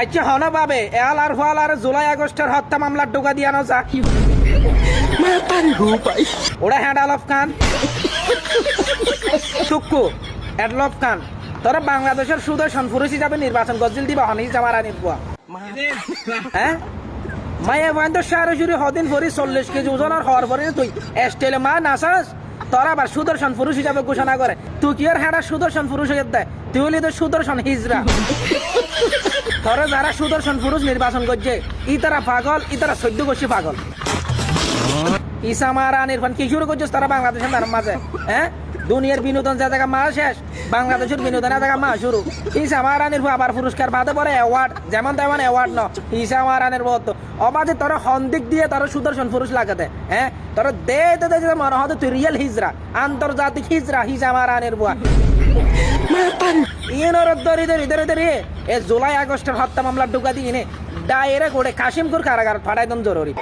আচ্ছা হনা পাবে এল আর ফল আর জুলাই আগস্টের হত্যা মামলার ঢোকা দিয়ানো যা ওরা হ্যান্ডাল অফ খান টুকু হ্যান্ডল অফ খান তোরা বাংলাদেশের সুদর্শন পুরুষ হিসাবে নির্বাচন করছিল দিবা হনি জামারা নির্বা হ্যাঁ মায়ে বন্ধ সারসুরি হদিন ভরি 40 কেজি ওজন আর হওয়ার পরে তুই এস্টেলে মা নাসাস তোরা আবার সুদর্শন পুরুষ হিসাবে ঘোষণা করে তুই কি আর হ্যাঁ সুদর্শন পুরুষ হয়ে দেয় তুই হলি তো সুদর্শন হিজরা তোরা যারা সুদর্শন পুরুষ নির্বাচন করছে ই তারা পাগল ই তারা 14 গোষ্ঠী পাগল ইসা মারা নির্বাচন কি শুরু করছিস তারা বাংলাদেশের মাঝে হ্যাঁ দুনিয়ার বিনোদন যা জায়গা মা শেষ বাংলাদেশের বিনোদনের জায়গা মা শুরু ইসা মারানির আবার পুরস্কার বাদে পরে অ্যাওয়ার্ড যেমন তেমন অ্যাওয়ার্ড ন ইসা মারানের বলতো অবাধে তোরা হন্দিক দিয়ে তোরা সুদর্শন পুরুষ লাগাতে হ্যাঁ তোরা দে মনে হতো তুই রিয়েল হিজরা আন্তর্জাতিক হিজরা হিসা মারানের বুয়া ইয়েনর দরি এ জুলাই আগস্টের হত্যা মামলা ঢুকা দিয়ে ডাইরেক্ট ওরে কাশিমপুর কারাগার ফাটাই দম জরুরি